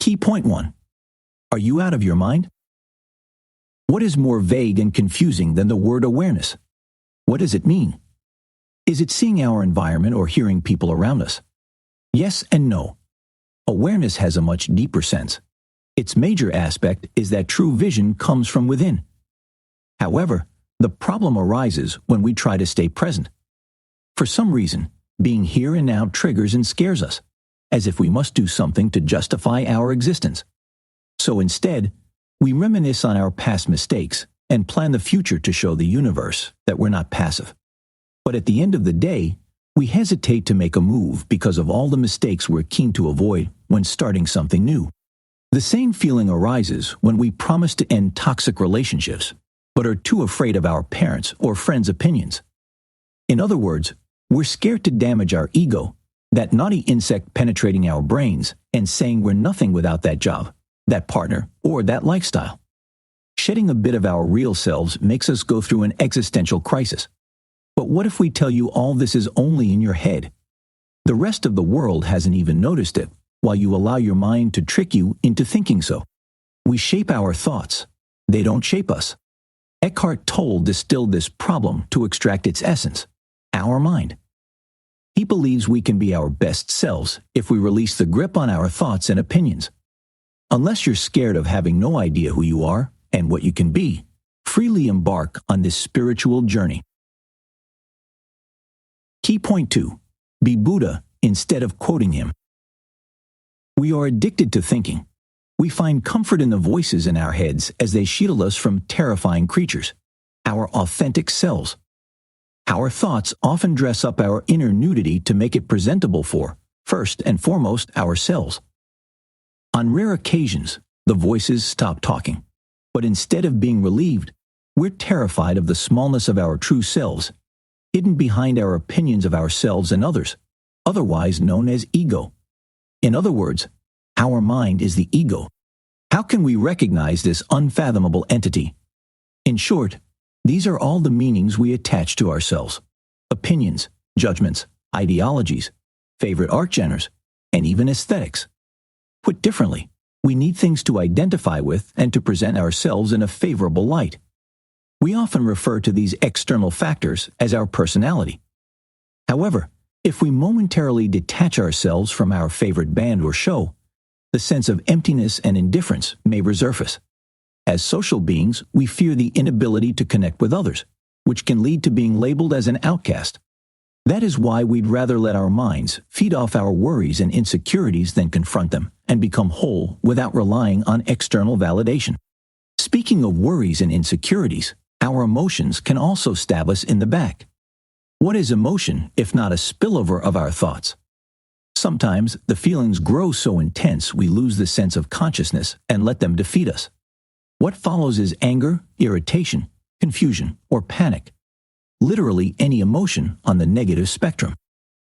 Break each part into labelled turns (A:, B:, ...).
A: Key point 1. Are you out of your mind? What is more vague and confusing than the word awareness? What does it mean? Is it seeing our environment or hearing people around us? Yes and no. Awareness has a much deeper sense. Its major aspect is that true vision comes from within. However, the problem arises when we try to stay present. For some reason, being here and now triggers and scares us, as if we must do something to justify our existence. So instead, we reminisce on our past mistakes and plan the future to show the universe that we're not passive. But at the end of the day, we hesitate to make a move because of all the mistakes we're keen to avoid when starting something new. The same feeling arises when we promise to end toxic relationships, but are too afraid of our parents' or friends' opinions. In other words, we're scared to damage our ego, that naughty insect penetrating our brains and saying we're nothing without that job, that partner, or that lifestyle. Shedding a bit of our real selves makes us go through an existential crisis. But what if we tell you all this is only in your head? The rest of the world hasn't even noticed it, while you allow your mind to trick you into thinking so. We shape our thoughts. They don't shape us. Eckhart Tolle distilled this problem to extract its essence, our mind. He believes we can be our best selves if we release the grip on our thoughts and opinions. Unless you're scared of having no idea who you are and what you can be, freely embark on this spiritual journey. Key point 2. Be Buddha instead of quoting him. We are addicted to thinking. We find comfort in the voices in our heads as they shield us from terrifying creatures, our authentic selves. Our thoughts often dress up our inner nudity to make it presentable for, first and foremost, ourselves. On rare occasions, the voices stop talking, but instead of being relieved, we're terrified of the smallness of our true selves, hidden behind our opinions of ourselves and others, otherwise known as ego. In other words, our mind is the ego. How can we recognize this unfathomable entity? In short, these are all the meanings we attach to ourselves: opinions, judgments, ideologies, favorite art genres, and even aesthetics. Put differently, we need things to identify with and to present ourselves in a favorable light. We often refer to these external factors as our personality. However, if we momentarily detach ourselves from our favorite band or show, the sense of emptiness and indifference may resurface. As social beings, we fear the inability to connect with others, which can lead to being labeled as an outcast. That is why we'd rather let our minds feed off our worries and insecurities than confront them and become whole without relying on external validation. Speaking of worries and insecurities, our emotions can also stab us in the back. What is emotion if not a spillover of our thoughts? Sometimes the feelings grow so intense we lose the sense of consciousness and let them defeat us. What follows is anger, irritation, confusion, or panic. Literally any emotion on the negative spectrum.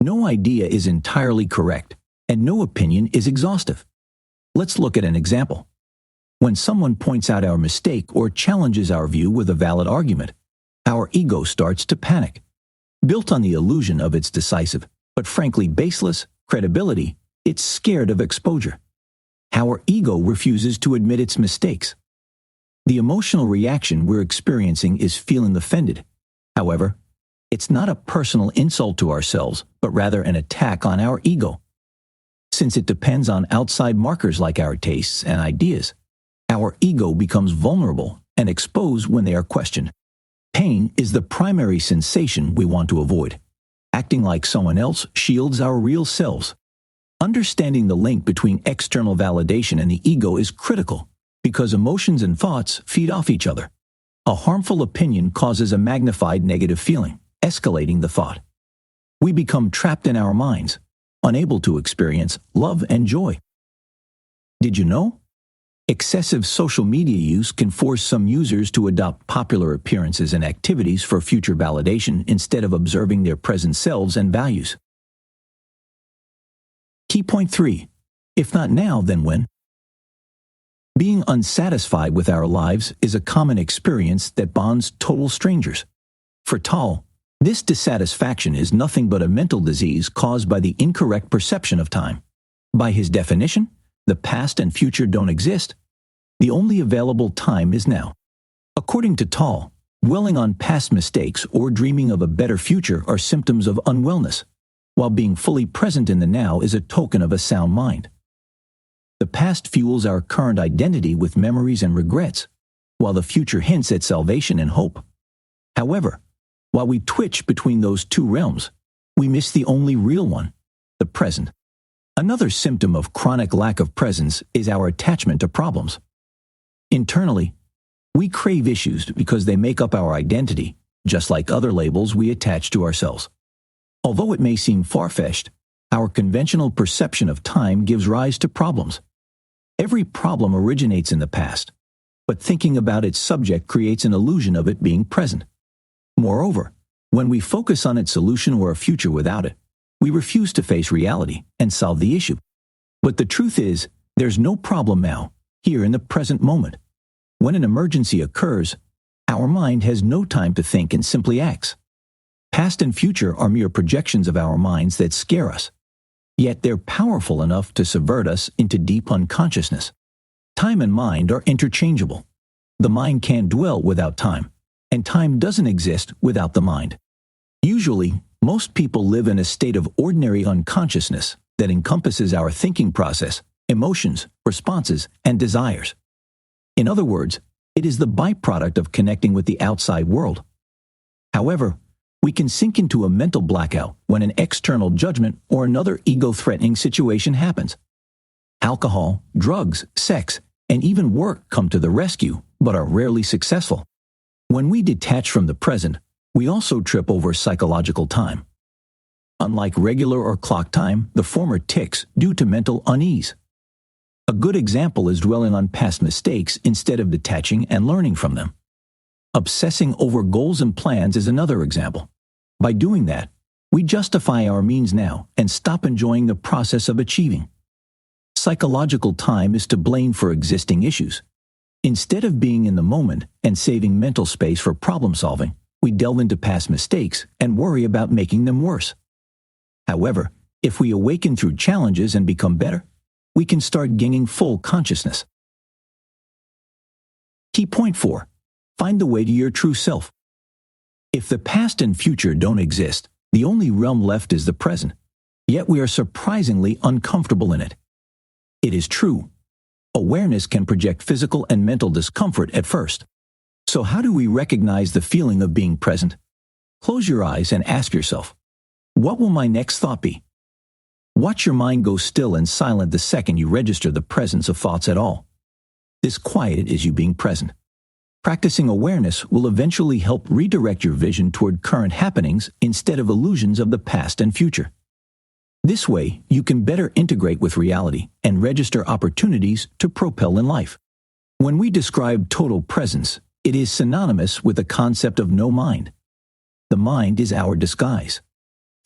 A: No idea is entirely correct, and no opinion is exhaustive. Let's look at an example. When someone points out our mistake or challenges our view with a valid argument, our ego starts to panic. Built on the illusion of its decisive, but frankly baseless, credibility, it's scared of exposure. Our ego refuses to admit its mistakes. The emotional reaction we're experiencing is feeling offended. However, it's not a personal insult to ourselves, but rather an attack on our ego. Since it depends on outside markers like our tastes and ideas, our ego becomes vulnerable and exposed when they are questioned. Pain is the primary sensation we want to avoid. Acting like someone else shields our real selves. Understanding the link between external validation and the ego is critical, because emotions and thoughts feed off each other. A harmful opinion causes a magnified negative feeling, escalating the thought. We become trapped in our minds, unable to experience love and joy. Did you know? Excessive social media use can force some users to adopt popular appearances and activities for future validation instead of observing their present selves and values. Key point 3. If not now, then when? Being unsatisfied with our lives is a common experience that bonds total strangers. For Tolle, this dissatisfaction is nothing but a mental disease caused by the incorrect perception of time. By his definition, the past and future don't exist. The only available time is now. According to Tolle, dwelling on past mistakes or dreaming of a better future are symptoms of unwellness, while being fully present in the now is a token of a sound mind. The past fuels our current identity with memories and regrets, while the future hints at salvation and hope. However, while we twitch between those two realms, we miss the only real one, the present. Another symptom of chronic lack of presence is our attachment to problems. Internally, we crave issues because they make up our identity, just like other labels we attach to ourselves. Although it may seem far-fetched, our conventional perception of time gives rise to problems. Every problem originates in the past, but thinking about its subject creates an illusion of it being present. Moreover, when we focus on its solution or a future without it, we refuse to face reality and solve the issue. But the truth is, there's no problem now, here in the present moment. When an emergency occurs, our mind has no time to think and simply acts. Past and future are mere projections of our minds that scare us. Yet they're powerful enough to subvert us into deep unconsciousness. Time and mind are interchangeable. The mind can't dwell without time, and time doesn't exist without the mind. Usually, most people live in a state of ordinary unconsciousness that encompasses our thinking process, emotions, responses, and desires. In other words, it is the byproduct of connecting with the outside world. However, we can sink into a mental blackout when an external judgment or another ego-threatening situation happens. Alcohol, drugs, sex, and even work come to the rescue, but are rarely successful. When we detach from the present, we also trip over psychological time. Unlike regular or clock time, the former ticks due to mental unease. A good example is dwelling on past mistakes instead of detaching and learning from them. Obsessing over goals and plans is another example. By doing that, we justify our means now and stop enjoying the process of achieving. Psychological time is to blame for existing issues. Instead of being in the moment and saving mental space for problem solving, we delve into past mistakes and worry about making them worse. However, if we awaken through challenges and become better, we can start gaining full consciousness. Key point 4. Find the way to your true self. If the past and future don't exist, the only realm left is the present, yet we are surprisingly uncomfortable in it. It is true. Awareness can project physical and mental discomfort at first. So how do we recognize the feeling of being present? Close your eyes and ask yourself, what will my next thought be? Watch your mind go still and silent the second you register the presence of thoughts at all. This quiet is you being present. Practicing awareness will eventually help redirect your vision toward current happenings instead of illusions of the past and future. This way, you can better integrate with reality and register opportunities to propel in life. When we describe total presence, it is synonymous with the concept of no mind. The mind is our disguise.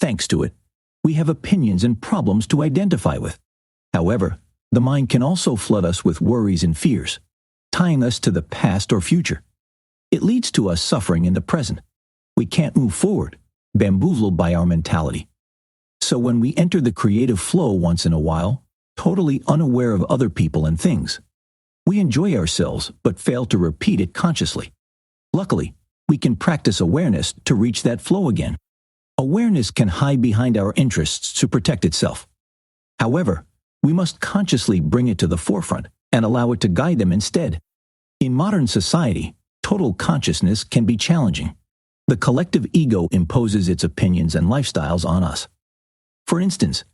A: Thanks to it, we have opinions and problems to identify with. However, the mind can also flood us with worries and fears, tying us to the past or future. It leads to us suffering in the present. We can't move forward, bamboozled by our mentality. So when we enter the creative flow once in a while, totally unaware of other people and things, we enjoy ourselves but fail to repeat it consciously. Luckily, we can practice awareness to reach that flow again. Awareness can hide behind our interests to protect itself. However, we must consciously bring it to the forefront and allow it to guide them instead. In modern society, total consciousness can be challenging. The collective ego imposes its opinions and lifestyles on us. For instance,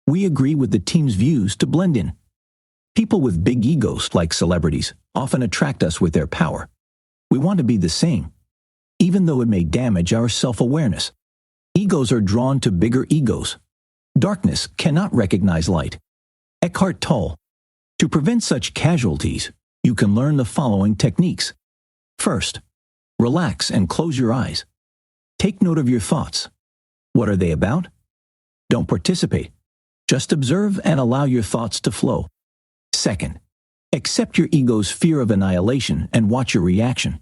A: we agree with the team's views to blend in. People with big egos, like celebrities, often attract us with their power. We want to be the same, even though it may damage our self-awareness. Egos are drawn to bigger egos. Darkness cannot recognize light. Eckhart Tolle. To prevent such casualties, you can learn the following techniques. First, relax and close your eyes. Take note of your thoughts. What are they about? Don't participate. Just observe and allow your thoughts to flow. Second, accept your ego's fear of annihilation and watch your reaction.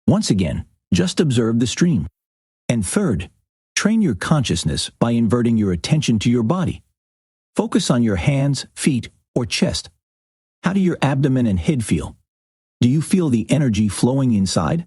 A: Once again, just observe the stream. And third, train your consciousness by inverting your attention to your body. Focus on your hands, feet, or chest How do your abdomen and head feel? Do you feel the energy flowing inside?